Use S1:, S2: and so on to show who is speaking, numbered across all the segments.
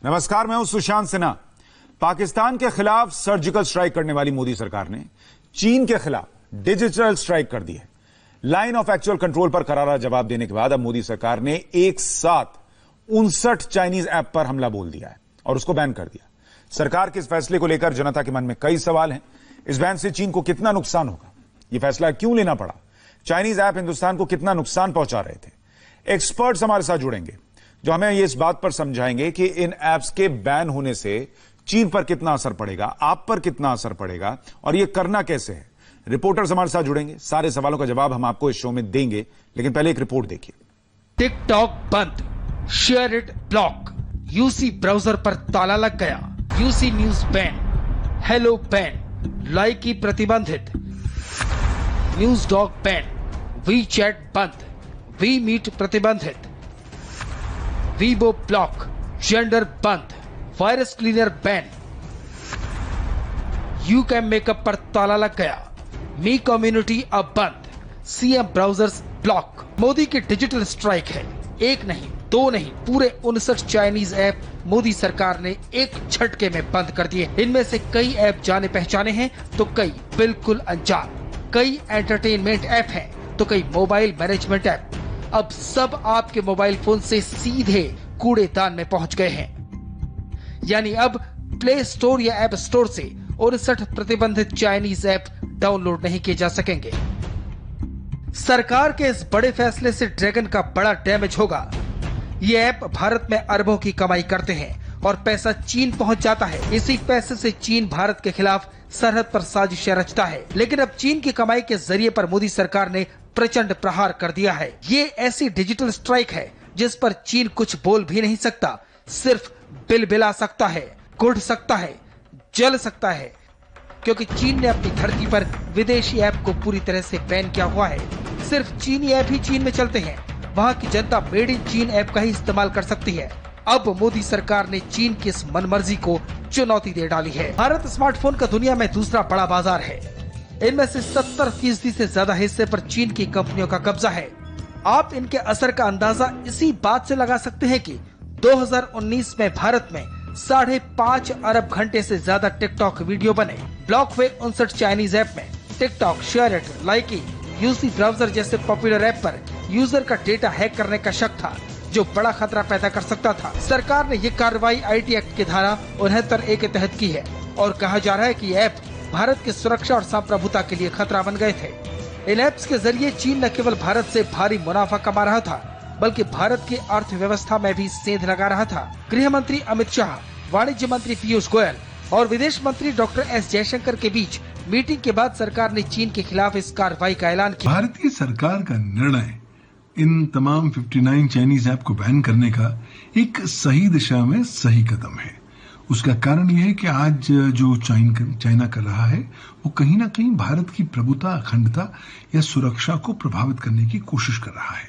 S1: नमस्कार, मैं हूं सुशांत सिन्हा। पाकिस्तान के खिलाफ सर्जिकल स्ट्राइक करने वाली मोदी सरकार ने चीन के खिलाफ डिजिटल स्ट्राइक कर दी है। लाइन ऑफ एक्चुअल कंट्रोल पर करारा जवाब देने के बाद अब मोदी सरकार ने एक साथ 59 चाइनीज ऐप पर हमला बोल दिया है और उसको बैन कर दिया। सरकार के इस फैसले को लेकर जनता के मन में कई सवाल हैं। इस बैन से चीन को कितना नुकसान होगा, यह फैसला क्यों लेना पड़ा, चाइनीज ऐप हिंदुस्तान को कितना नुकसान पहुंचा रहे थे। एक्सपर्ट्स हमारे साथ जुड़ेंगे जो हमें इस बात पर समझाएंगे कि इन ऐप्स के बैन होने से चीन पर कितना असर पड़ेगा, आप पर कितना असर पड़ेगा और यह करना कैसे है। रिपोर्टर्स हमारे साथ जुड़ेंगे, सारे सवालों का जवाब हम आपको इस शो में देंगे, लेकिन पहले एक रिपोर्ट देखिए।
S2: टिकटॉक बंद, SHAREit block, UC browser पर ताला लग गया, UC news ban, Helo ban, Likee प्रतिबंधित, NewsDog ban, WeChat बंद, वी मीट प्रतिबंधित, वीबो ब्लॉक, जेंडर बंद, virus cleaner ban, YouCam makeup पर ताला लग गया, मी कम्युनिटी अब बंद, सीएम ब्राउजर्स ब्लॉक। मोदी की डिजिटल स्ट्राइक है। एक नहीं, दो नहीं, पूरे 59 चाइनीज ऐप मोदी सरकार ने एक झटके में बंद कर दिए। इनमें से कई ऐप जाने पहचाने हैं तो कई बिल्कुल अनजान, कई एंटरटेनमेंट ऐप हैं तो कई मोबाइल मैनेजमेंट ऐप। अब सब आपके मोबाइल फोन से सीधे कूड़ेदान में पहुंच गए हैं। यानी अब प्ले स्टोर या ऐप स्टोर से 59 प्रतिबंधित चाइनीज ऐप डाउनलोड नहीं किए जा सकेंगे। सरकार के इस बड़े फैसले से ड्रैगन का बड़ा डैमेज होगा। ये ऐप भारत में अरबों की कमाई करते हैं और पैसा चीन पहुंच जाता है। इसी पैसे से चीन भारत के खिलाफ सरहद पर साजिशें रचता है। लेकिन अब चीन की कमाई के जरिए पर मोदी सरकार ने प्रचंड प्रहार कर दिया है। ये ऐसी डिजिटल स्ट्राइक है जिस पर चीन कुछ बोल भी नहीं सकता, सिर्फ बिलबिला सकता है, कुढ़ सकता है, जल सकता है, क्योंकि चीन ने अपनी धरती पर विदेशी ऐप को पूरी तरह से बैन किया हुआ है। सिर्फ चीनी ऐप ही चीन में चलते हैं। वहाँ की जनता मेड इन चीन ऐप का ही इस्तेमाल कर सकती है। अब मोदी सरकार ने चीन की इस मनमर्जी को चुनौती दे डाली है। भारत स्मार्टफोन का दुनिया में दूसरा बड़ा बाजार है। इनमें से 70% से ज्यादा हिस्से पर चीन की कंपनियों का कब्जा है। आप इनके असर का अंदाजा इसी बात से लगा सकते हैं कि 2019 में भारत में 5.5 अरब घंटे से ज्यादा टिकटॉक वीडियो बने। ब्लॉक हुए 59 चाइनीज ऐप में TikTok, share it, Likee, UC browser जैसे पॉपुलर ऐप पर यूजर का डेटा हैक करने का शक था, जो बड़ा खतरा पैदा कर सकता था। सरकार ने ये कार्रवाई आईटी एक्ट की धारा 69A के तहत की है और कहा जा रहा है कि ऐप भारत की सुरक्षा और संप्रभुता के लिए खतरा बन गए थे। इन ऐप्स के जरिए चीन न केवल भारत से भारी मुनाफा कमा रहा था, बल्कि भारत की अर्थव्यवस्था में भी सेंध लगा रहा था। गृह मंत्री अमित शाह, वाणिज्य मंत्री पीयूष गोयल और विदेश मंत्री डॉक्टर एस जयशंकर के बीच मीटिंग के बाद सरकार ने चीन के खिलाफ इस कार्रवाई का ऐलान किया।
S3: भारतीय सरकार का निर्णय इन तमाम 59 चाइनीज ऐप को बैन करने का एक सही दिशा में सही कदम है। उसका कारण यह है कि आज जो चाइना कर रहा है वो कहीं ना कहीं भारत की प्रभुता, अखंडता या सुरक्षा को प्रभावित करने की कोशिश कर रहा है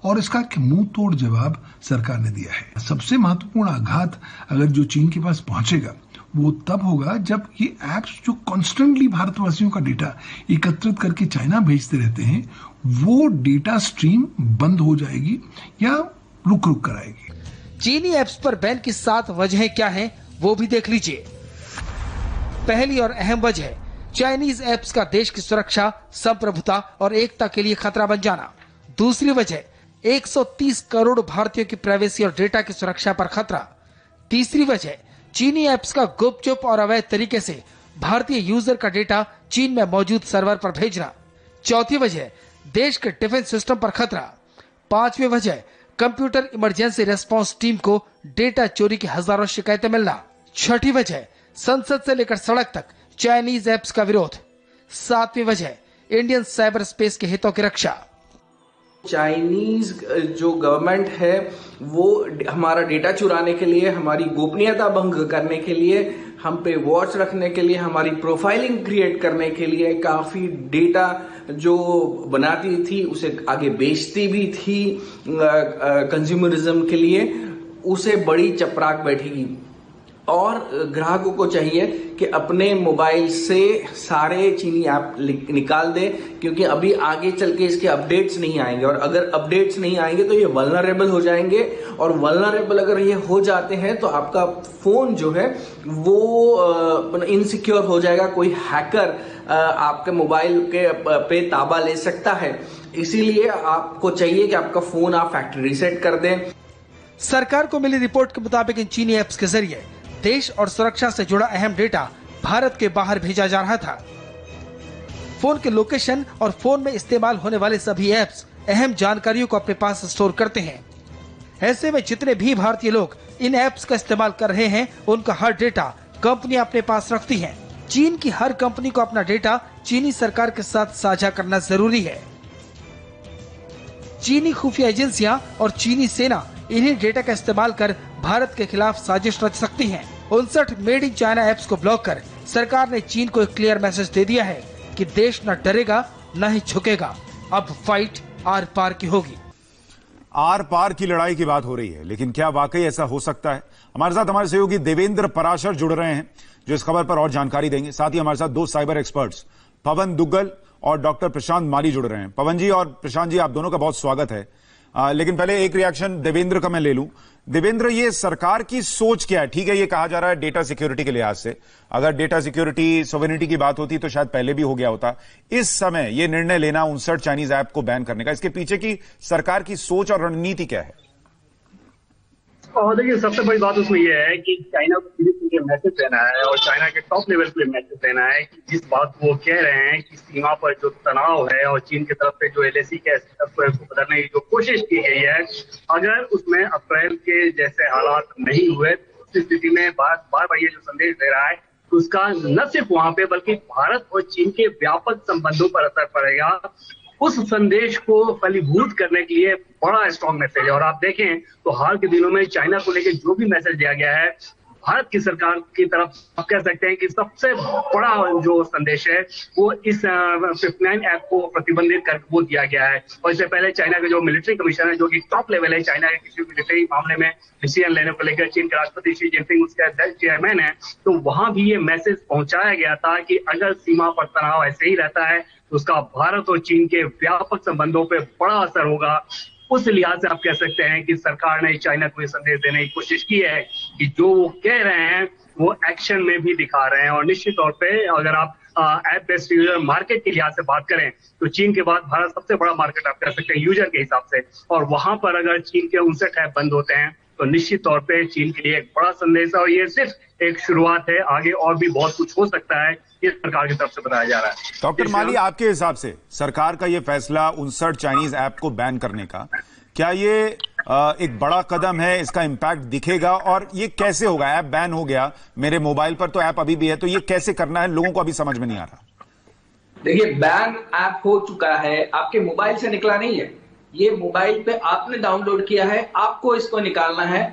S3: और इसका मुंह तोड़ जवाब सरकार ने दिया है। सबसे महत्वपूर्ण आघात अगर जो चीन के पास पहुंचेगा वो तब होगा जब ये ऐप्स जो कॉन्स्टेंटली भारतवासियों का डेटा एकत्रित करके चाइना भेजते रहते हैं, वो डेटा स्ट्रीम बंद हो जाएगी या रुक कर आएगी।
S2: चीनी ऐप्स पर बैन की 7 वजहें क्या हैं, वो भी देख लीजिए। पहली और अहम वजह, चाइनीज ऐप्स का देश की सुरक्षा, संप्रभुता और एकता के लिए खतरा बन जाना। दूसरी वजह, 130 करोड़ भारतीयों की प्राइवेसी और डेटा की सुरक्षा पर खतरा। तीसरी वजह, चीनी ऐप्स का गुपचुप और अवैध तरीके से भारतीय यूजर का डेटा चीन में मौजूद सर्वर पर भेजना। चौथी वजह, देश के डिफेंस सिस्टम पर खतरा। पांचवी वजह, कंप्यूटर इमरजेंसी रेस्पॉन्स टीम को डेटा चोरी की हजारों शिकायतें मिलना। छठी वजह, संसद से लेकर सड़क तक चाइनीज ऐप्स का विरोध। सातवीं वजह, इंडियन साइबर स्पेस के हितों की रक्षा।
S4: चाइनीज जो गवर्नमेंट है वो हमारा डेटा चुराने के लिए, हमारी गोपनीयता भंग करने के लिए, हम पे वॉच रखने के लिए, हमारी प्रोफाइलिंग क्रिएट करने के लिए काफी डेटा जो बनाती थी उसे आगे बेचती भी थी कंज्यूमरिज्म के लिए, उसे बड़ी चपराक बैठेगी। और ग्राहकों को चाहिए कि अपने मोबाइल से सारे चीनी ऐप निकाल दे, क्योंकि अभी आगे चल के इसके अपडेट्स नहीं आएंगे, और अगर अपडेट्स नहीं आएंगे तो ये वल्नरेबल हो जाएंगे, और वल्नरेबल अगर ये हो जाते हैं तो आपका फोन जो है वो इनसिक्योर हो जाएगा, कोई हैकर आपके मोबाइल के पे ताबा ले सकता है। इसीलिए आपको चाहिए कि आपका फोन आप फैक्ट्री रीसेट कर दें।
S2: सरकार को मिली रिपोर्ट के मुताबिक इन चीनी ऐप्स के जरिए देश और सुरक्षा से जुड़ा अहम डेटा भारत के बाहर भेजा जा रहा था। फोन के लोकेशन और फोन में इस्तेमाल होने वाले सभी ऐप्स अहम जानकारियों को अपने पास स्टोर करते हैं। ऐसे में जितने भी भारतीय लोग इन ऐप्स का इस्तेमाल कर रहे हैं, उनका हर डेटा कंपनी अपने पास रखती है। चीन की हर कंपनी को अपना डेटा चीनी सरकार के साथ साझा करना जरूरी है। चीनी खुफिया एजेंसियां और चीनी सेना इन्हीं डेटा का इस्तेमाल कर भारत के खिलाफ साजिश रच सकती हैं। 59 मेड इन चाइना ऐप्स को ब्लॉक कर सरकार ने चीन को एक क्लियर मैसेज दे दिया है कि देश न डरेगा न ही झुकेगा। अब फाइट आर पार की होगी।
S1: आर पार की लड़ाई की बात हो रही है, लेकिन क्या वाकई ऐसा हो सकता है? हमारे साथ हमारे सहयोगी देवेंद्र पराशर जुड़ रहे हैं, जो इस खबर पर और जानकारी देंगे। साथ ही हमारे साथ दो साइबर एक्सपर्ट्स पवन दुग्गल और डॉक्टर प्रशांत माली जुड़ रहे हैं। पवन जी और प्रशांत जी, आप दोनों का बहुत स्वागत है। लेकिन पहले एक रिएक्शन देवेंद्र का मैं ले लूं। देवेंद्र, ये सरकार की सोच क्या है? ठीक है, ये कहा जा रहा है डेटा सिक्योरिटी के लिहाज से, अगर डेटा सिक्योरिटी सोवेरेनिटी की बात होती तो शायद पहले भी हो गया होता। इस समय ये निर्णय लेना 59 चाइनीज ऐप को बैन करने का, इसके पीछे की सरकार की सोच और रणनीति क्या है?
S5: और देखिए, सबसे बड़ी बात उसमें यह है कि चाइना को ये मैसेज देना है, और चाइना के टॉप लेवल पे मैसेज देना है कि जिस बात वो कह रहे हैं कि सीमा पर जो तनाव है और चीन की तरफ से जो LAC के उसको बदलने की जो कोशिश की गई है, अगर उसमें अप्रैल के जैसे हालात नहीं हुए तो उस स्थिति में बार ये जो संदेश दे रहा है तो उसका न सिर्फ वहां पे बल्कि भारत और चीन के व्यापक संबंधों पर असर पड़ेगा। उस संदेश को फलीभूत करने के लिए बड़ा स्ट्रॉन्ग मैसेज है। और आप देखें तो हाल के दिनों में चाइना को लेकर जो भी मैसेज दिया गया है, भारत की सरकार की तरफ आप कह सकते हैं कि सबसे बड़ा जो संदेश है वो इस 59 ऐप को प्रतिबंधित कर वो दिया गया है। और इससे पहले चाइना के जो मिलिट्री कमीशन है, जो कि टॉप लेवल है चाइना के किसी मिलिट्री मामले में डिसीजन लेने को लेकर, चीन के राष्ट्रपति शी जिनपिंग उसके चेयरमैन है, तो वहां भी ये मैसेज पहुंचाया गया था कि अगर सीमा पर तनाव ऐसे ही रहता है तो उसका भारत और चीन के व्यापक संबंधों पर बड़ा असर होगा। उस लिहाज से आप कह सकते हैं कि सरकार ने चाइना को ये संदेश देने की कोशिश की है कि जो वो कह रहे हैं वो एक्शन में भी दिखा रहे हैं। और निश्चित तौर पे अगर आप ऐप बेस्ड यूजर मार्केट के लिहाज से बात करें तो चीन के बाद भारत सबसे बड़ा मार्केट आप कह सकते हैं यूजर के हिसाब से, और वहां पर अगर चीन के 59 ऐप बंद होते हैं तो निश्चित तौर पे चीन के लिए एक बड़ा संदेश है। और ये सिर्फ एक शुरुआत है, आगे और भी बहुत कुछ हो सकता है, ये सरकार की तरफ से बताया जा रहा है।
S1: डॉक्टर माली, आपके हिसाब से सरकार का ये फैसला 59 चाइनीज ऐप को बैन करने का, क्या ये एक बड़ा कदम है? इसका इंपैक्ट दिखेगा और ये कैसे होगा? ऐप बैन हो गया, मेरे मोबाइल पर तो ऐप अभी भी है, तो ये कैसे करना है? लोगों को अभी समझ में नहीं आ रहा।
S4: देखिए, बैन ऐप हो चुका है, आपके मोबाइल से निकला नहीं है, ये मोबाइल पे आपने डाउनलोड किया है, आपको इसको निकालना है।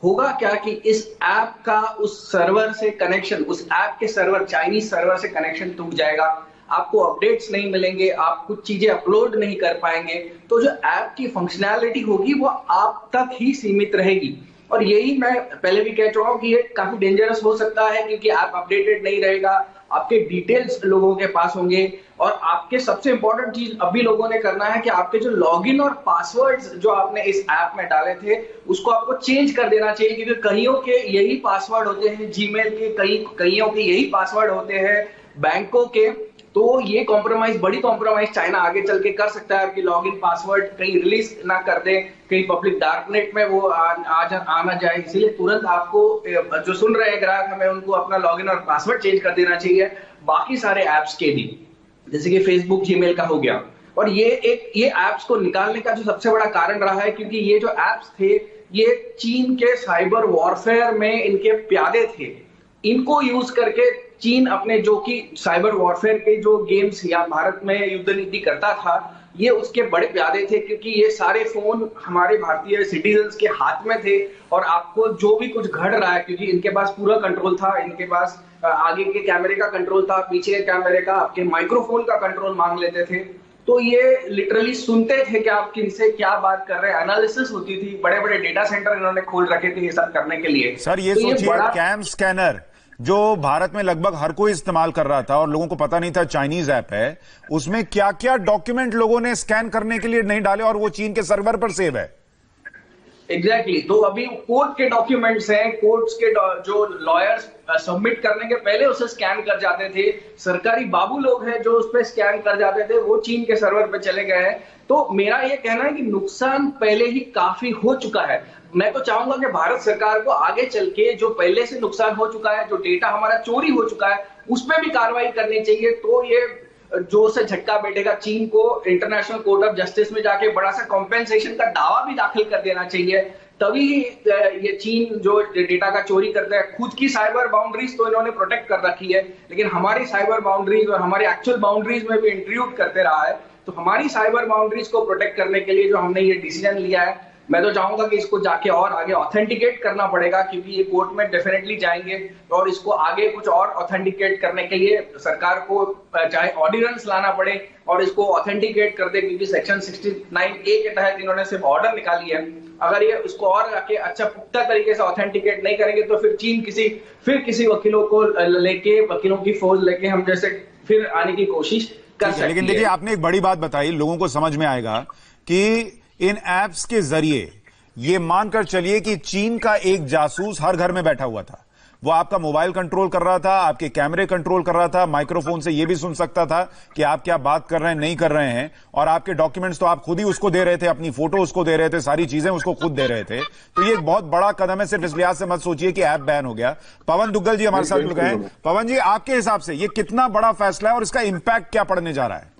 S4: होगा क्या कि इस ऐप का उस सर्वर से कनेक्शन, उस ऐप के सर्वर, चाइनीज सर्वर से कनेक्शन टूट जाएगा, आपको अपडेट्स नहीं मिलेंगे, आप कुछ चीजें अपलोड नहीं कर पाएंगे, तो जो ऐप की फंक्शनैलिटी होगी वो आप तक ही सीमित रहेगी। और यही मैं पहले भी कह चुका हूं कि ये काफी डेंजरस हो सकता है, क्योंकि ऐप अपडेटेड नहीं रहेगा, आपके डिटेल्स लोगों के पास होंगे, और आपके सबसे इंपॉर्टेंट चीज अभी लोगों ने करना है कि आपके जो लॉगिन और पासवर्ड्स जो आपने इस ऐप में डाले थे उसको आपको चेंज कर देना चाहिए, क्योंकि कईयों के यही पासवर्ड होते हैं जीमेल के, कईयों के यही पासवर्ड होते हैं बैंकों के। तो ये कॉम्प्रोमाइज, बड़ी कॉम्प्रोमाइज चाइना आगे चल के कर सकता है कि लॉगिन पासवर्ड कहीं रिलीज ना कर दे, कहीं पब्लिक डार्कनेट में वो आना जाए। इसीलिए तुरंत आपको जो सुन रहे हैं ग्राहक, हमें उनको अपना लॉगिन और पासवर्ड चेंज कर देना चाहिए। बाकी सारे ऐप्स के भी, जैसे कि फेसबुक, जीमेल का हो गया। और ये ऐप्स को निकालने का जो सबसे बड़ा कारण रहा है, क्योंकि ये जो ऐप्स थे ये चीन के साइबर वॉरफेयर में इनके प्यादे थे। इनको यूज करके चीन अपने जो कि साइबर वॉरफेयर के जो गेम्स या भारत में युद्ध नीति करता था, ये उसके बड़े प्यादे थे, क्योंकि ये सारे फोन हमारे भारतीय सिटीजन्स के हाथ में थे। और आपको जो भी कुछ घट रहा है, क्योंकि इनके पास पूरा कंट्रोल था, इनके पास आगे के कैमरे का कंट्रोल था, पीछे के कैमरे का, आपके माइक्रोफोन का कंट्रोल मांग लेते थे। तो ये लिटरली सुनते थे कि आप किनसे क्या बात कर रहे हैं, एनालिसिस होती थी, बड़े बड़े डेटा सेंटर इन्होंने खोल रखे थे ये सब करने के लिए।
S1: सर ये
S4: तो
S1: सोचिए
S4: बड़ा
S1: कैम स्कैनर जो भारत में लगभग हर कोई इस्तेमाल कर रहा था और लोगों को पता नहीं था चाइनीज ऐप है, उसमें क्या क्या डॉक्यूमेंट लोगों ने स्कैन करने के लिए नहीं डाले और वो चीन के सर्वर पर सेव है।
S4: एग्जैक्टली तो अभी कोर्ट के डॉक्यूमेंट्स हैं, कोर्ट्स के जो लॉयर्स सबमिट करने के पहले उसे स्कैन कर जाते थे, सरकारी बाबू लोग हैं जो उस पर स्कैन कर जाते थे, वो चीन के सर्वर पे चले गए हैं। तो मेरा ये कहना है कि नुकसान पहले ही काफी हो चुका है। मैं तो चाहूंगा कि भारत सरकार को आगे चल के जो पहले से नुकसान हो चुका है, जो डेटा हमारा चोरी हो चुका है, उस पर भी कार्रवाई करनी चाहिए। तो ये जोर से झटका बैठेगा, चीन को इंटरनेशनल कोर्ट ऑफ जस्टिस में जाके बड़ा सा कॉम्पेंसेशन का दावा भी दाखिल कर देना चाहिए। तभी ये चीन जो डेटा का चोरी करता है, खुद की साइबर बाउंड्रीज तो इन्होंने प्रोटेक्ट कर रखी है, लेकिन हमारी साइबर बाउंड्रीज और हमारी एक्चुअल बाउंड्रीज में भी इंट्रूड करते रहा है। तो हमारी साइबर बाउंड्रीज को प्रोटेक्ट करने के लिए जो हमने ये डिसीजन लिया है, मैं तो चाहूंगा कि इसको जाके और आगे ऑथेंटिकेट करना पड़ेगा, क्योंकि ये कोर्ट में डेफिनेटली जाएंगे और इसको आगे कुछ और ऑथेंटिकेट करने के लिए सरकार को चाहे ऑर्डिनेंस लाना पड़े और इसको ऑथेंटिकेट कर दे, क्योंकि सेक्शन 69A के तहत इन्होंने सिर्फ ऑर्डर निकाली है। अगर ये उसको और आके अच्छा पुख्ता तरीके से ऑथेंटिकेट नहीं करेंगे तो फिर चीन किसी वकीलों को लेके, वकीलों की फौज लेके हम जैसे फिर आने की कोशिश कर सकते हैं।
S1: लेकिन देखिए आपने एक बड़ी बात बताई, लोगों को समझ में आएगा कि इन एप्स के जरिए ये मानकर चलिए कि चीन का एक जासूस हर घर में बैठा हुआ था, वो आपका मोबाइल कंट्रोल कर रहा था, आपके कैमरे कंट्रोल कर रहा था, माइक्रोफोन से ये भी सुन सकता था कि आप क्या बात कर रहे हैं नहीं कर रहे हैं, और आपके डॉक्यूमेंट्स तो आप खुद ही उसको दे रहे थे, अपनी फोटो उसको दे रहे थे, सारी चीजें उसको खुद दे रहे थे। तो ये एक बहुत बड़ा कदम है, सिर्फ इस लिहाज से मत सोचिए कि ऐप बैन हो गया। पवन दुग्गल जी हमारे साथ जुड़ गए हैं। पवन जी, आपके हिसाब से ये कितना बड़ा फैसला है और इसका इंपैक्ट क्या पड़ने जा रहा है?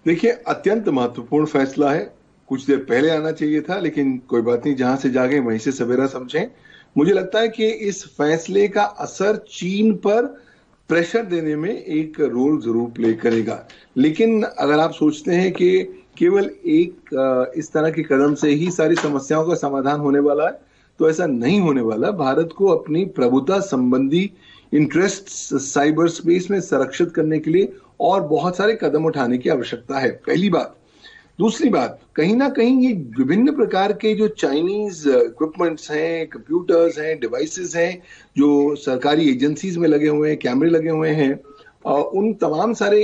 S3: देखिए, अत्यंत महत्वपूर्ण फैसला है। कुछ देर पहले आना चाहिए था, लेकिन कोई बात नहीं, जहां से जागे वहीं से सवेरा समझें। मुझे लगता है कि इस फैसले का असर चीन पर प्रेशर देने में एक रोल जरूर प्ले करेगा। लेकिन अगर आप सोचते हैं कि केवल एक इस तरह के कदम से ही सारी समस्याओं का समाधान होने वाला है, तो ऐसा नहीं होने वाला। भारत को अपनी प्रभुता संबंधी इंटरेस्ट साइबर स्पेस में संरक्षित करने के लिए और बहुत सारे कदम उठाने की आवश्यकता है, पहली बात। दूसरी बात, कहीं ना कहीं ये विभिन्न प्रकार के जो चाइनीज इक्विपमेंट्स हैं, कंप्यूटर्स हैं, डिवाइसेस हैं, जो सरकारी एजेंसीज में लगे हुए हैं, कैमरे लगे हुए हैं, उन तमाम सारे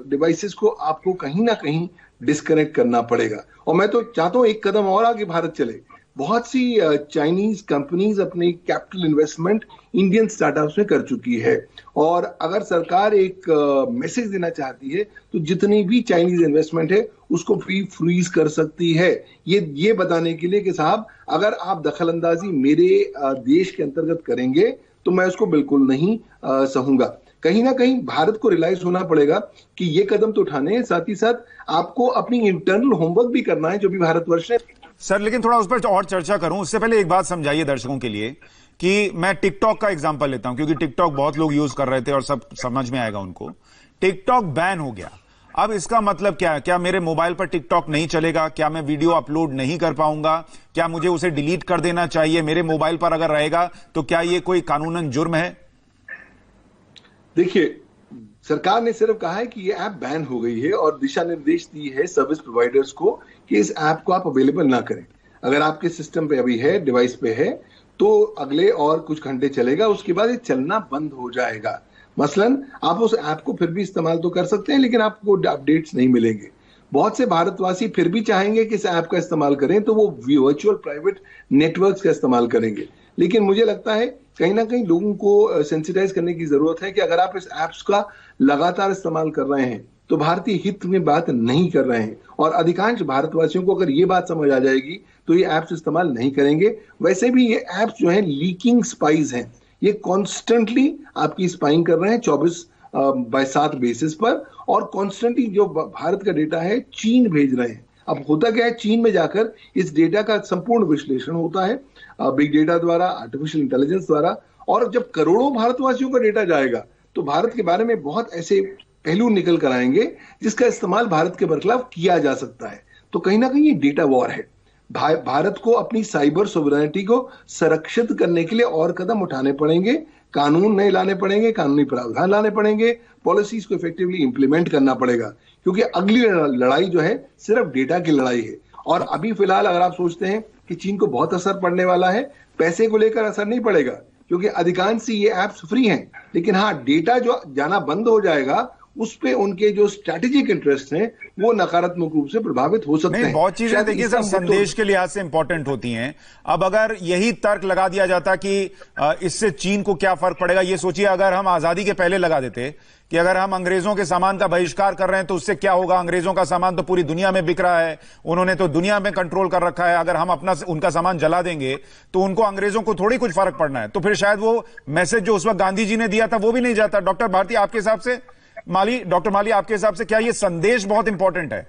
S3: डिवाइसेस को आपको कहीं ना कहीं डिस्कनेक्ट करना पड़ेगा। और मैं तो चाहता हूं एक कदम और आगे भारत चले। बहुत सी चाइनीज कंपनीज अपनी कैपिटल इन्वेस्टमेंट इंडियन स्टार्टअप्स में कर चुकी है, और अगर सरकार एक मैसेज देना चाहती है तो जितनी भी चाइनीज इन्वेस्टमेंट है उसको फ्रीज कर सकती है, ये बताने के लिए कि साहब अगर आप दखलंदाजी मेरे देश के अंतर्गत करेंगे तो मैं उसको बिल्कुल नहीं सहूंगा। कहीं ना कहीं भारत को रियलाइज होना पड़ेगा कि ये कदम तो उठाने हैं, साथ ही साथ आपको अपनी इंटरनल होमवर्क भी करना है जो भी भारतवर्ष है।
S1: सर, लेकिन थोड़ा उस पर और चर्चा करूं उससे पहले एक बात समझाइए दर्शकों के लिए कि मैं टिकटॉक का एग्जांपल लेता हूं, क्योंकि टिकटॉक बहुत लोग यूज कर रहे थे और सब समझ में आएगा उनको। टिकटॉक बैन हो गया, अब इसका मतलब क्या है? क्या मेरे मोबाइल पर टिकटॉक नहीं चलेगा? क्या मैं वीडियो अपलोड नहीं कर पाऊंगा? क्या मुझे उसे डिलीट कर देना चाहिए? मेरे मोबाइल पर अगर रहेगा तो क्या ये कोई कानूनन जुर्म है?
S3: देखिए, सरकार ने सिर्फ कहा है कि ये ऐप बैन हो गई है और दिशा निर्देश दी है सर्विस प्रोवाइडर्स को कि इस ऐप को आप अवेलेबल ना करें। अगर आपके सिस्टम पे अभी है, डिवाइस पे है, तो अगले और कुछ घंटे चलेगा, उसके बाद ये चलना बंद हो जाएगा। मसलन आप उस ऐप को फिर भी इस्तेमाल तो कर सकते हैं, लेकिन आपको अपडेट्स नहीं मिलेंगे। बहुत से भारतवासी फिर भी चाहेंगे कि इस ऐप का इस्तेमाल करें, तो वो वर्चुअल प्राइवेट नेटवर्क्स का इस्तेमाल करेंगे। लेकिन मुझे लगता है कहीं ना कहीं लोगों को सेंसिटाइज करने की जरूरत है कि अगर आप इस ऐप्स का लगातार इस्तेमाल कर रहे हैं तो भारतीय हित में बात नहीं कर रहे हैं, और अधिकांश भारतवासियों को अगर ये बात समझ आ जाएगी तो ये ऐप्स इस्तेमाल नहीं करेंगे। वैसे भी ये ऐप्स जो हैं लीकिंग स्पाइज हैं, ये कॉन्स्टेंटली आपकी स्पाइंग कर रहे हैं 24/7 बेसिस पर, और कॉन्स्टेंटली जो भारत का डेटा है चीन भेज रहे हैं। अब होता क्या है, चीन में जाकर इस डेटा का संपूर्ण विश्लेषण होता है बिग डेटा द्वारा, आर्टिफिशियल इंटेलिजेंस द्वारा, और जब करोड़ों भारतवासियों का डेटा जाएगा तो भारत के बारे में बहुत ऐसे पहलू निकल कर आएंगे जिसका इस्तेमाल भारत के बरखिलाफ किया जा सकता है। तो कहीं ना कहीं ये डेटा वॉर है। भारत को अपनी साइबर सोवरेनिटी को संरक्षित करने के लिए और कदम उठाने पड़ेंगे, कानून नए लाने पड़ेंगे, कानूनी प्रावधान लाने पड़ेंगे, पॉलिसीज को इफेक्टिवली इंप्लीमेंट करना पड़ेगा, क्योंकि अगली लड़ाई जो है सिर्फ डेटा की लड़ाई है। और अभी फिलहाल अगर आप सोचते हैं कि चीन को बहुत असर पड़ने वाला है, पैसे को लेकर असर नहीं पड़ेगा, क्योंकि अधिकांश ये ऐप्स फ्री हैं। लेकिन हाँ, डेटा जो जाना बंद हो जाएगा उस पे उनके जो स्ट्रैटेजिक इंटरेस्ट हैं वो नकारात्मक रूप से प्रभावित हो सकते हैं।
S1: बहुत चीजें देखिए सर संदेश के लिहाज से इंपॉर्टेंट होती हैं। अब अगर यही तर्क लगा दिया जाता कि इससे चीन को क्या फर्क पड़ेगा, ये सोचिए अगर हम आजादी के पहले लगा देते कि अगर हम अंग्रेजों के सामान का बहिष्कार कर रहे हैं तो उससे क्या होगा, अंग्रेजों का सामान तो पूरी दुनिया में बिक रहा है, उन्होंने तो दुनिया में कंट्रोल कर रखा है, अगर हम उनका सामान जला देंगे तो उनको अंग्रेजों को थोड़ी कुछ फर्क पड़ना है, तो फिर शायद वो मैसेज जो उस वक्त गांधी जी ने दिया था वो भी नहीं जाता। डॉक्टर भारती आपके हिसाब से, डॉक्टर माली आपके हिसाब से क्या ये संदेश बहुत इंपॉर्टेंट है?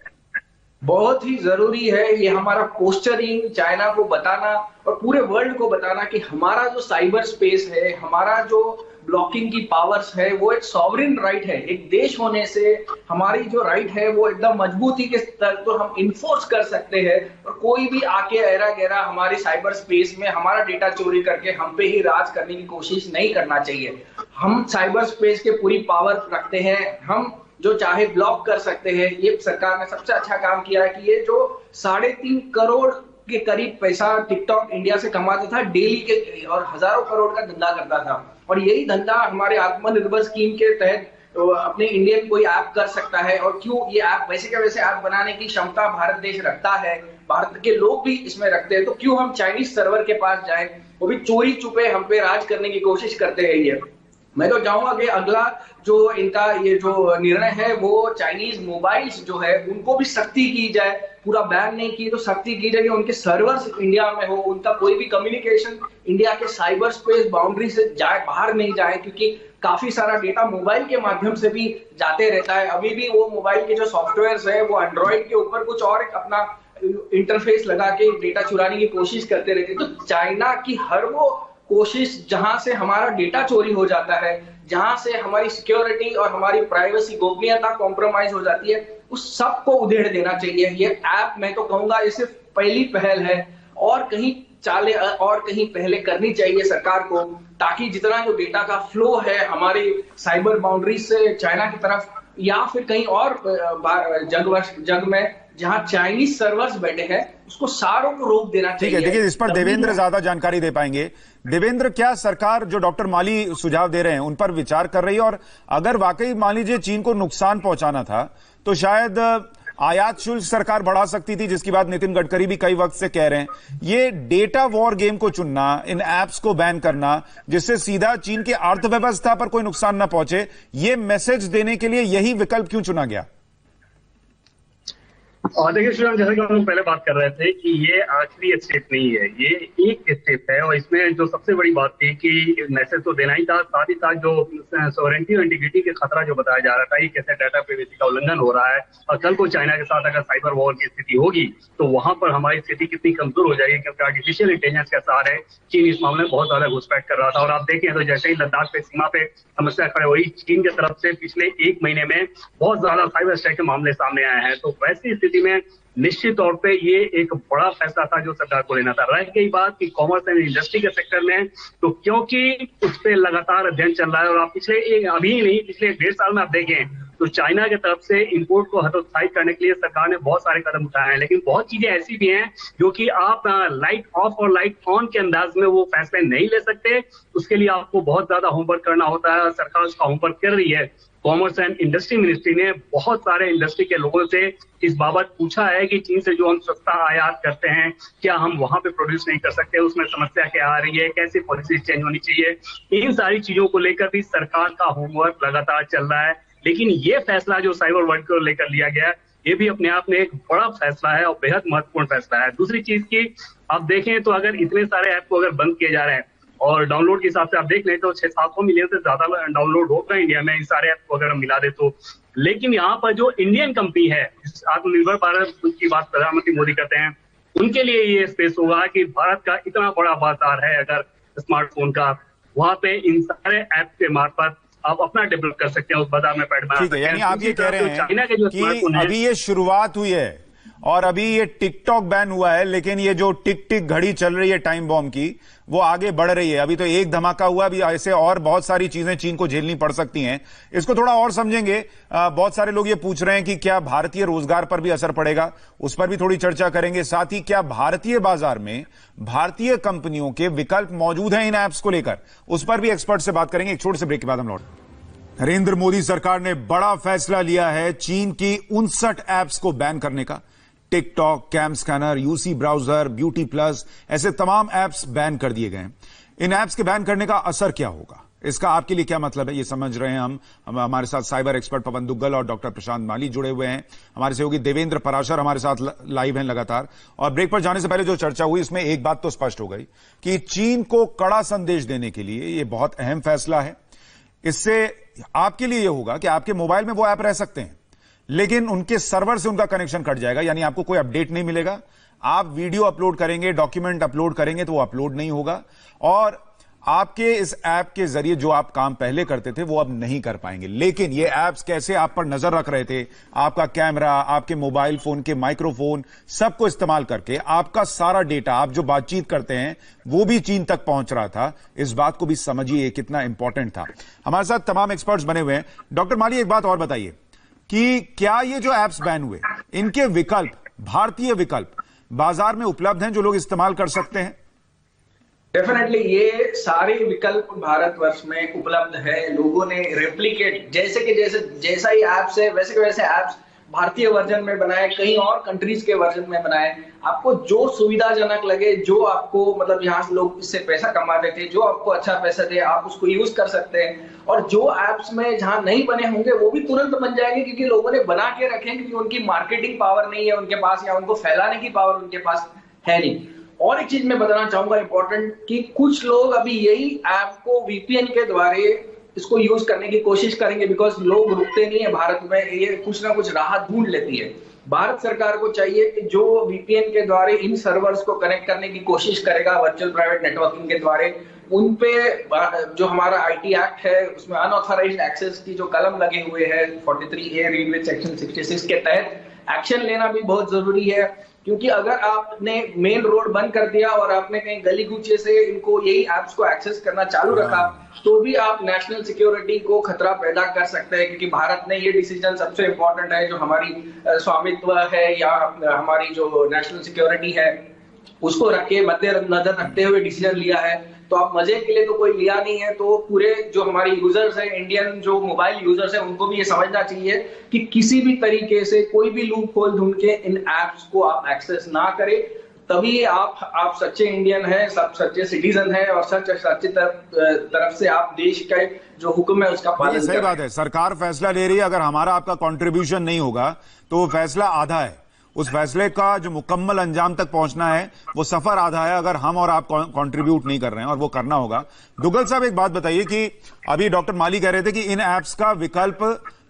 S4: बहुत ही जरूरी है ये हमारा पोस्टरिंग चाइना को बताना और पूरे वर्ल्ड को बताना कि हमारा जो साइबर स्पेस है, हमारा जो ब्लॉकिंग की पावर्स है, वो एक सॉवरेन राइट है। एक देश होने से हमारी जो राइट है वो एकदम मजबूती के स्तर तो हम इन्फोर्स कर सकते हैं और कोई भी आके ऐरा गैरा हमारी साइबर स्पेस में हमारा डेटा चोरी करके हम पे ही राज करने की कोशिश नहीं करना चाहिए। हम साइबर स्पेस के पूरी पावर रखते हैं, हम जो चाहे ब्लॉक कर सकते हैं। ये सरकार ने सबसे अच्छा काम किया है कि ये जो 3.5 करोड़ के करीब पैसा टिकटॉक इंडिया से कमाता था डेली के और हजारों करोड़ का धंधा करता था, और यही धंधा हमारे आत्मनिर्भर स्कीम के तहत तो अपने इंडियन कोई ऐप कर सकता है। और क्यों, ये ऐप वैसे के वैसे ऐप बनाने की क्षमता भारत देश रखता है, भारत के लोग भी इसमें रखते हैं, तो क्यों हम चाइनीज सर्वर के पास जाएं, वो भी चोरी छुपे हम पे राज करने की कोशिश करते हैं। ये मैं तो चाहूंगा कि अगला जो इनका ये जो निर्णय है वो चाइनीज मोबाइल्स जो है उनको भी सख्ती की जाए, पूरा बैन नहीं की तो सख्ती की जाए कि उनके सर्वर्स इंडिया में हो, उनका कोई भी कम्युनिकेशन इंडिया के साइबर स्पेस बाउंड्री से जाए, बाहर नहीं जाए, क्योंकि काफी सारा डेटा मोबाइल के माध्यम से भी जाते रहता है। अभी भी वो मोबाइल के जो सॉफ्टवेयर है वो एंड्रॉइड के ऊपर कुछ और एक अपना इंटरफेस लगा के डेटा चुराने की कोशिश करते रहते। तो चाइना की हर वो कोशिश जहां से हमारा डेटा चोरी हो जाता है, जहां से हमारी सिक्योरिटी और हमारी प्राइवेसी गोपनीयता कॉम्प्रोमाइज हो जाती है, उस सब को उधेड़ देना चाहिए। ये ऐप मैं तो कहूंगा ये सिर्फ पहली पहल है, और कहीं चाले और कहीं पहले करनी चाहिए सरकार को, ताकि जितना जो डेटा का फ्लो है हमारी साइबर बाउंड्री से चाइना की तरफ या फिर कहीं और जग में जहां चाइनीज सर्वर्स बैठे हैं उसको सारों को रोक देना चाहिए।
S1: ठीक है, देखिए इस पर देवेंद्र ज्यादा जानकारी दे पाएंगे। देवेंद्र, क्या सरकार जो डॉक्टर माली सुझाव दे रहे हैं उन पर विचार कर रही है, और अगर वाकई मान लीजिए चीन को नुकसान पहुंचाना था तो शायद आयात शुल्क सरकार बढ़ा सकती थी, जिसकी बात नितिन गडकरी भी कई वक्त से कह रहे हैं। ये डेटा वॉर गेम को चुनना, इन एप्स को बैन करना जिससे सीधा चीन की अर्थव्यवस्था पर कोई नुकसान ना पहुंचे, ये मैसेज देने के लिए यही विकल्प क्यों चुना गया?
S5: और देखिए श्रीराम, जैसा कि हम लोग पहले बात कर रहे थे कि ये आखिरी स्टेप नहीं है, ये एक स्टेप है। और इसमें जो सबसे बड़ी बात थी कि मैसेज तो देना ही था, साथ ही साथ जो सॉवरेनिटी और इंटीग्रिटी के खतरा जो बताया जा रहा था, ये कैसे डाटा प्राइवेसी का उल्लंघन हो रहा है, और कल को चाइना के साथ अगर साइबर वॉर की स्थिति होगी तो वहां पर हमारी स्थिति कितनी कमजोर हो जाएगी, क्योंकि आर्टिफिशियल इंटेलिजेंस के सहारे चीन इस मामले में बहुत ज्यादा घुसपैठ कर रहा था। और आप देखें तो जैसे ही लद्दाख पे सीमा पे समस्या खड़े हुई, चीन की तरफ से पिछले 1 महीने में बहुत ज्यादा साइबर अटैक के मामले सामने आए हैं। तो वैसी स्थिति में निश्चित तौर पे ये एक बड़ा फैसला था जो सरकार को लेना था। रह गई बात कि कॉमर्स एंड इंडस्ट्री के सेक्टर में, तो क्योंकि उस पर लगातार अध्ययन चल रहा है, और आप अभी नहीं पिछले 1.5 साल में आप देखें तो चाइना की तरफ से इंपोर्ट को हतोत्साहित करने के लिए सरकार ने बहुत सारे कदम उठाए हैं। लेकिन बहुत चीजें ऐसी भी हैं जो कि आप लाइट ऑफ और लाइट ऑन के अंदाज में वो फैसले नहीं ले सकते, उसके लिए आपको बहुत ज्यादा होमवर्क करना होता है, और सरकार उसका होमवर्क कर रही है। कॉमर्स एंड इंडस्ट्री मिनिस्ट्री ने बहुत सारे इंडस्ट्री के लोगों से इस बाबत पूछा है कि चीन से जो हम सस्ता आयात करते हैं क्या हम वहां पे प्रोड्यूस नहीं कर सकते, उसमें समस्या क्या आ रही है, कैसे पॉलिसी चेंज होनी चाहिए। इन सारी चीजों को लेकर भी सरकार का होमवर्क लगातार चल रहा है। लेकिन ये फैसला जो साइबर वर्ल्ड को लेकर लिया गया, ये भी अपने आप में एक बड़ा फैसला है और बेहद महत्वपूर्ण फैसला है। दूसरी चीज की आप देखें तो अगर इतने सारे ऐप को अगर बंद किए जा रहे हैं, और डाउनलोड के हिसाब से आप देख लें तो 600-700 मिलियन से ज्यादा डाउनलोड होता है इंडिया में, इन सारे ऐप को अगर हम मिला दे तो। लेकिन यहाँ पर जो इंडियन कंपनी है, आत्मनिर्भर भारत की बात प्रधानमंत्री मोदी करते हैं, उनके लिए ये स्पेस होगा कि भारत का इतना बड़ा बाजार है अगर स्मार्टफोन का, वहां पे इन सारे ऐप के मार्फत आप अपना डेवलप कर सकते हैं, उस बाजार में पैठ बना सकते हैं।
S1: यानी आप ये कह रहे हैं कि अभी ये शुरुआत हुई है और अभी ये टिकटॉक बैन हुआ है, लेकिन ये जो टिक टिक घड़ी चल रही है टाइम बॉम्ब की, वो आगे बढ़ रही है। अभी तो एक धमाका हुआ, अभी ऐसे और बहुत सारी चीजें चीन को झेलनी पड़ सकती हैं। इसको थोड़ा और समझेंगे। बहुत सारे लोग ये पूछ रहे हैं कि क्या भारतीय रोजगार पर भी असर पड़ेगा, उस पर भी थोड़ी चर्चा करेंगे। साथ ही क्या भारतीय बाजार में भारतीय कंपनियों के विकल्प मौजूद हैं इन ऐप्स को लेकर, उस पर भी एक्सपर्ट से बात करेंगे। एक छोटे से ब्रेक के बाद हम लौट। नरेंद्र मोदी सरकार ने बड़ा फैसला लिया है चीन की 59 ऐप्स को बैन करने का। TikTok, CamScanner, UC browser, beauty plus, ऐसे तमाम ऐप्स बैन कर दिए गए हैं। इन ऐप्स के बैन करने का असर क्या होगा, इसका आपके लिए क्या मतलब है, ये समझ रहे हैं हम। हमारे साथ साइबर एक्सपर्ट पवन दुग्गल और डॉक्टर प्रशांत माली जुड़े हुए हैं। हमारे सहयोगी देवेंद्र पराशर हमारे साथ लाइव हैं लगातार। और ब्रेक पर जाने से पहले जो चर्चा हुई, इसमें एक बात तो स्पष्ट हो गई कि चीन को कड़ा संदेश देने के लिए ये बहुत अहम फैसला है। इससे आपके लिए यह होगा कि आपके मोबाइल में वो ऐप रह सकते हैं, लेकिन उनके सर्वर से उनका कनेक्शन कट जाएगा, यानी आपको कोई अपडेट नहीं मिलेगा। आप वीडियो अपलोड करेंगे, डॉक्यूमेंट अपलोड करेंगे तो वो अपलोड नहीं होगा, और आपके इस ऐप के जरिए जो आप काम पहले करते थे वो अब नहीं कर पाएंगे। लेकिन ये ऐप्स कैसे आप पर नजर रख रहे थे, आपका कैमरा, आपके मोबाइल फोन के माइक्रोफोन, सबको इस्तेमाल करके आपका सारा डेटा, आप जो बातचीत करते हैं वो भी चीन तक पहुंच रहा था। इस बात को भी समझिए कितना इंपॉर्टेंट था। हमारे साथ तमाम एक्सपर्ट्स बने हुए हैं। डॉक्टर माली, एक बात और बताइए कि क्या ये जो ऐप्स बैन हुए, इनके विकल्प, भारतीय विकल्प बाजार में उपलब्ध हैं जो लोग इस्तेमाल कर सकते हैं?
S4: डेफिनेटली ये सारे विकल्प भारतवर्ष में उपलब्ध है। लोगों ने रेप्लिकेट जैसा ही ऐप्स है वैसे के वैसे ऐप्स भारतीय वर्जन में बनाए, कहीं और कंट्रीज के वर्जन में बनाए। आपको जो सुविधाजनक लगे, जो आपको मतलब यहाँ से लोग इससे पैसा कमाते थे, जो आपको अच्छा पैसा दे, आप उसको यूज कर सकते हैं। और जो ऐप्स में जहां नहीं बने होंगे वो भी तुरंत बन जाएंगे, क्योंकि लोगों ने बना के रखे, क्योंकि उनकी मार्केटिंग पावर नहीं है उनके पास, या उनको फैलाने की पावर उनके पास है नहीं। और एक चीज मैं बताना चाहूंगा इंपॉर्टेंट, कि कुछ लोग अभी यही ऐप को वीपीएन के द्वारा इसको यूज करने की कोशिश करेंगे, बिकॉज लोग रुकते नहीं है भारत में, ये कुछ ना कुछ राह ढूंढ लेती है। भारत सरकार को चाहिए कि जो वीपीएन के द्वारा इन सर्वर्स को कनेक्ट करने की कोशिश करेगा वर्चुअल प्राइवेट नेटवर्किंग के द्वारा, उन पे जो हमारा आईटी एक्ट है उसमें अनऑथराइज्ड एक्सेस की जो कलम लगे हुए हैं 43A रीड विद सेक्शन 66 के तहत एक्शन लेना भी बहुत जरूरी है। क्योंकि अगर आपने मेन रोड बंद कर दिया और आपने कहीं गली कूचे से इनको यही ऐप्स को एक्सेस करना चालू रखा, तो भी आप नेशनल सिक्योरिटी को खतरा पैदा कर सकते हैं। क्योंकि भारत ने ये डिसीजन, सबसे इंपॉर्टेंट है, जो हमारी स्वामित्व है या हमारी जो नेशनल सिक्योरिटी है उसको रख के मद्देनजर रखते हुए डिसीजन लिया है। तो आप मजे के लिए तो कोई लिया नहीं है। तो पूरे जो हमारे यूजर्स हैं, इंडियन जो मोबाइल यूजर्स हैं, उनको भी ये समझना चाहिए कि किसी भी तरीके से कोई भी लूप होल ढूंढ के इन एप्स को आप एक्सेस ना करें। तभी आप सच्चे इंडियन हैं, सब सच्चे सिटीजन हैं, और सच्चे तरफ से आप देश का जो हुक्म है उसका पालन करें।
S1: सही बात है, सरकार फैसला ले रही है, अगर हमारा आपका कंट्रीब्यूशन नहीं होगा तो वो फैसला आधा है। उस फैसले का जो मुकम्मल अंजाम तक पहुंचना है वो सफर आधा है, अगर हम और आप कंट्रीब्यूट नहीं कर रहे हैं, और वो करना होगा। दुग्गल साहब, एक बात बताइए कि अभी डॉक्टर माली कह रहे थे कि इन ऐप्स का विकल्प,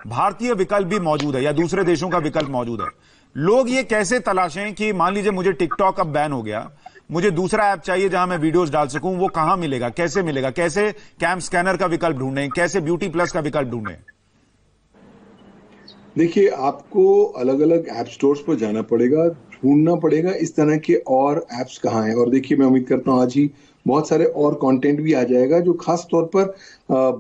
S1: भारतीय विकल्प भी मौजूद है या दूसरे देशों का विकल्प मौजूद है। लोग ये कैसे तलाशें कि मान लीजिए मुझे टिकटॉक अब बैन हो गया, मुझे दूसरा ऐप चाहिए जहां मैं वीडियोस डाल सकूं, वो कहां मिलेगा, कैसे मिलेगा? कैसे कैम स्कैनर का विकल्प ढूंढें, कैसे ब्यूटी प्लस का विकल्प ढूंढें?
S3: देखिए, आपको अलग अलग ऐप स्टोर्स पर जाना पड़ेगा, ढूंढना पड़ेगा इस तरह के और ऐप्स कहाँ हैं। और देखिए, मैं उम्मीद करता हूँ आज ही बहुत सारे और कंटेंट भी आ जाएगा जो खास तौर पर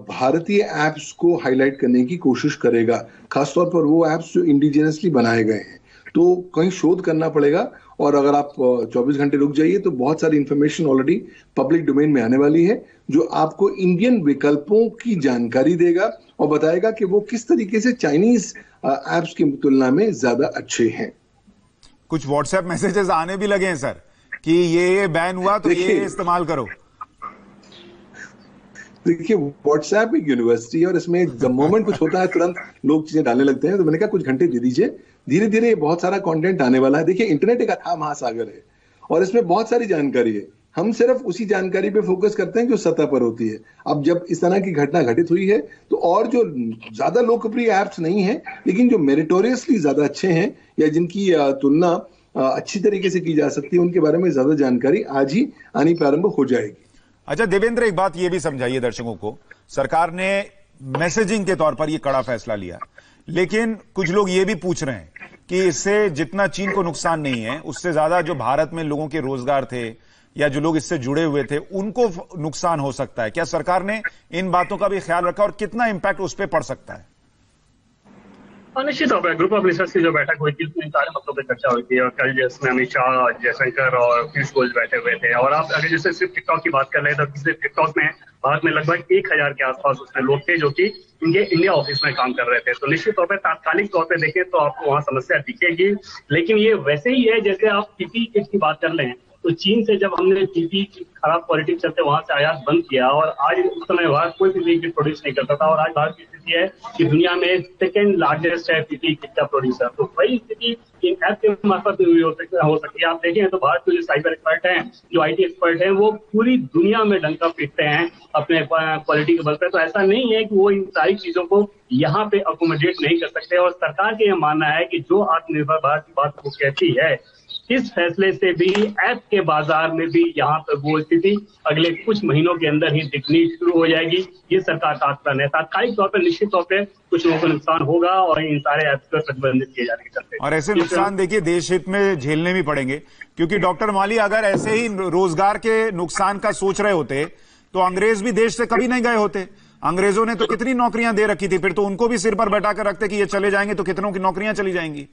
S3: भारतीय ऐप्स को हाईलाइट करने की कोशिश करेगा, खास तौर पर वो ऐप्स जो इंडिजिनसली बनाए गए हैं। तो कहीं शोध करना पड़ेगा, और अगर आप 24 घंटे रुक जाइए तो बहुत सारी इंफॉर्मेशन ऑलरेडी पब्लिक डोमेन में आने वाली है, जो आपको इंडियन विकल्पों की जानकारी देगा और बताएगा कि वो किस तरीके से चाइनीज ऐप्स की तुलना में ज्यादा अच्छे हैं।
S1: कुछ व्हाट्सएप मैसेजेस आने भी लगे हैं सर कि ये बैन हुआ तो ये इस्तेमाल करो।
S3: देखिए, व्हाट्सएप एक यूनिवर्सिटी है और इसमें जब मोमेंट कुछ होता है तुरंत लोग चीजें डालने लगते हैं। तो मैंने कहा कुछ घंटे दे दीजिए, धीरे धीरे बहुत सारा कंटेंट आने वाला है। देखिए, इंटरनेट एक अथाह महासागर है और इसमें बहुत सारी जानकारी है। हम सिर्फ उसी जानकारी पे फोकस करते हैं जो सतह पर होती है। अब जब इस तरह की घटना घटित हुई है तो और जो ज्यादा लोकप्रिय ऐप्स नहीं है लेकिन जो मेरिटोरियसली ज्यादा अच्छे हैं या जिनकी तुलना अच्छी तरीके से की जा सकती है, उनके बारे में ज्यादा जानकारी आज ही आनी प्रारंभ हो जाएगी।
S1: अच्छा देवेंद्र, एक बात ये भी समझाइए दर्शकों को, सरकार ने मैसेजिंग के तौर पर ये कड़ा फैसला लिया, लेकिन कुछ लोग ये भी पूछ रहे हैं कि इससे जितना चीन को नुकसान नहीं है, उससे ज्यादा जो भारत में लोगों के रोजगार थे या जो लोग इससे जुड़े हुए थे उनको नुकसान हो सकता है? क्या सरकार ने इन बातों का भी ख्याल रखा और कितना इंपैक्ट उस पर पड़ सकता है?
S5: निश्चित तौर पर ग्रुप ऑफ मिनिस्टर्स की जो बैठक हुई थी उसमें सारे मुद्दों पर चर्चा हुई थी और कल जिसमें अमित शाह, जयशंकर और पीयूष गोयल बैठे हुए थे। और आप अगर जैसे सिर्फ टिकटॉक की बात कर रहे हैं तो सिर्फ टिकटॉक में भारत में लगभग 1000 के आसपास उसमें लोग थे जो कि इनके इंडिया ऑफिस में काम कर रहे थे। तो निश्चित तौर पर तात्कालिक तौर पर देखें तो आपको वहाँ समस्या दिखेगी, लेकिन ये वैसे ही है जैसे आप पीपीई किट की बात कर रहे हैं। तो चीन से जब हमने पीपीई की खराब क्वालिटी चलते वहां से आयात बंद किया और आज उस समय भारत कोई पीपीई किट प्रोड्यूस नहीं करता था और आज भारत की स्थिति है कि दुनिया में सेकेंड लार्जेस्ट है पीपीई किट का प्रोड्यूसर। तो वही स्थिति इन ऐप के मार्फत भी हो सकती है। आप देखें तो भारत के जो साइबर एक्सपर्ट हैं, जो IT एक्सपर्ट हैं, वो पूरी दुनिया में डंका पीटते हैं अपने क्वालिटी के बल पर। तो ऐसा नहीं है कि वो इन सारी चीजों को यहाँ पे अकोमोडेट नहीं कर सकते। और सरकार का यह मानना है कि जो आत्मनिर्भर भारत की बात वो कहती है, इस फैसले से भी ऐप के बाजार में भी यहाँ पर वो स्थिति अगले कुछ महीनों के अंदर ही दिखनी शुरू हो जाएगी। ये सरकार का आकलन है। तात्कालिक तौर पर निश्चित तौर पर कुछ लोगों को नुकसान होगा और इन सारे ऐप्स को प्रतिबंधित किए जाने के चलते।
S1: और ऐसे नुकसान देखिए देश हित में झेलने भी पड़ेंगे, क्योंकि डॉक्टर माली अगर ऐसे ही रोजगार के नुकसान का सोच रहे होते तो अंग्रेज भी देश से कभी नहीं गए होते। अंग्रेजों ने तो कितनी नौकरियां दे रखी थी, फिर तो उनको भी सिर पर बैठा कर रखते कि ये चले जाएंगे तो कितनों की नौकरियां चली जाएंगी।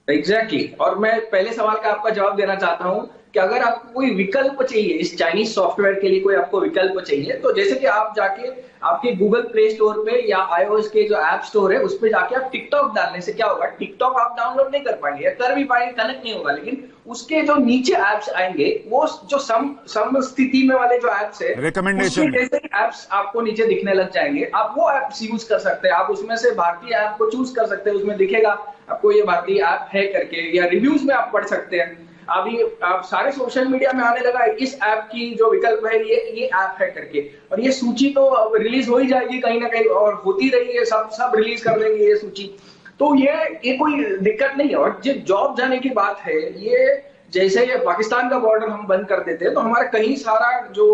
S4: एग्जैक्टली। और मैं पहले सवाल का आपका जवाब देना चाहता हूं कि अगर आपको कोई विकल्प चाहिए, इस चाइनीज सॉफ्टवेयर के लिए कोई आपको विकल्प चाहिए, तो जैसे कि आप जाके आपके गूगल प्ले स्टोर पे या iOS के जो ऐप स्टोर है उस पे जाके आप टिकटॉक डालने से क्या होगा, टिकटॉक आप डाउनलोड नहीं कर पाएंगे या कर भी पाएंगे, कनेक्ट नहीं होगा, लेकिन उसके जो नीचे ऐप्स आएंगे वो जो सम स्थिति में वाले जो ऐप्स है,
S1: रिकमेंडेशन
S4: जैसे ऐप्स आपको नीचे दिखने लग जाएंगे, आप वो ऐप्स यूज कर सकते हैं। आप उसमें से भारतीय ऐप को चूज कर सकते हैं, उसमें दिखेगा आपको ये भारतीय ऐप है करके, या रिव्यूज में आप पढ़ सकते हैं। अभी आप सारे सोशल मीडिया में आने लगा है इस ऐप की जो विकल्प है ये ऐप है करके, और ये सूची तो रिलीज हो ही जाएगी कहीं ना कहीं, और होती रही है, सब रिलीज कर देंगे ये सूची। तो ये कोई दिक्कत नहीं है। और जो जॉब जाने की बात है, ये जैसे ये पाकिस्तान का बॉर्डर हम बंद कर देते हैं तो हमारा कहीं सारा जो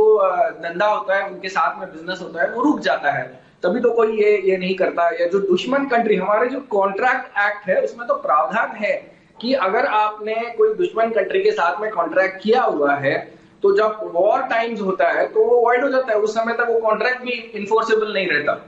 S4: धंधा होता है, उनके साथ में बिजनेस होता है, वो रुक जाता है। तभी तो कोई ये नहीं करता। या जो दुश्मन कंट्री, हमारे जो कॉन्ट्रैक्ट एक्ट है उसमें तो प्रावधान है कि अगर आपने कोई दुश्मन कंट्री के साथ में कॉन्ट्रैक्ट किया हुआ है तो जब वॉर टाइम्स होता है तो वो वॉइड हो जाता है, उस समय तक वो कॉन्ट्रैक्ट भी इन्फोर्सेबल नहीं रहता।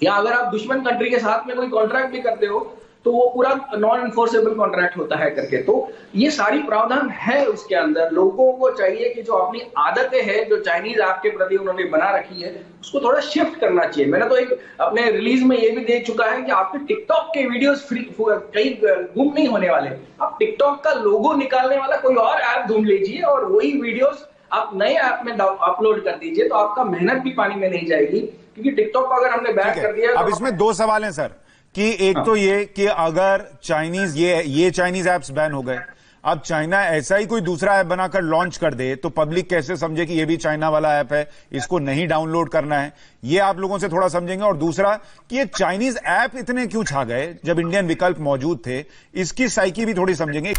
S4: या अगर आप दुश्मन कंट्री के साथ में कोई कॉन्ट्रैक्ट भी करते हो तो वो पूरा नॉन इन्फोर्सेबल कॉन्ट्रैक्ट होता है करके। तो ये सारी प्रावधान है उसके अंदर। लोगों को चाहिए कि जो अपनी आदतें हैं, जो चाइनीज ऐप के प्रति उन्होंने बना रखी है, उसको थोड़ा शिफ्ट करना चाहिए। मैंने तो एक अपने रिलीज में ये भी देख चुका है कि आपके टिकटॉक के वीडियोस फ्री कहीं गुम नहीं होने वाले। आप टिकटॉक का लोगो निकालने वाला कोई और ऐप ढूंढ लीजिए और वही वीडियोस आप नए ऐप में अपलोड कर दीजिए, तो आपका मेहनत भी पानी में नहीं जाएगी। क्योंकि टिकटॉक को अगर हमने बैन कर दिया,
S1: अब इसमें दो सवाल हैं सर, कि एक तो ये कि अगर चाइनीज ये चाइनीज ऐप्स बैन हो गए, अब चाइना ऐसा ही कोई दूसरा ऐप बनाकर लॉन्च कर दे तो पब्लिक कैसे समझे कि ये भी चाइना वाला ऐप है, इसको नहीं डाउनलोड करना है? ये आप लोगों से थोड़ा समझेंगे। और दूसरा कि ये चाइनीज ऐप इतने क्यों छा गए जब इंडियन विकल्प मौजूद थे, इसकी साइकी भी थोड़ी समझेंगे।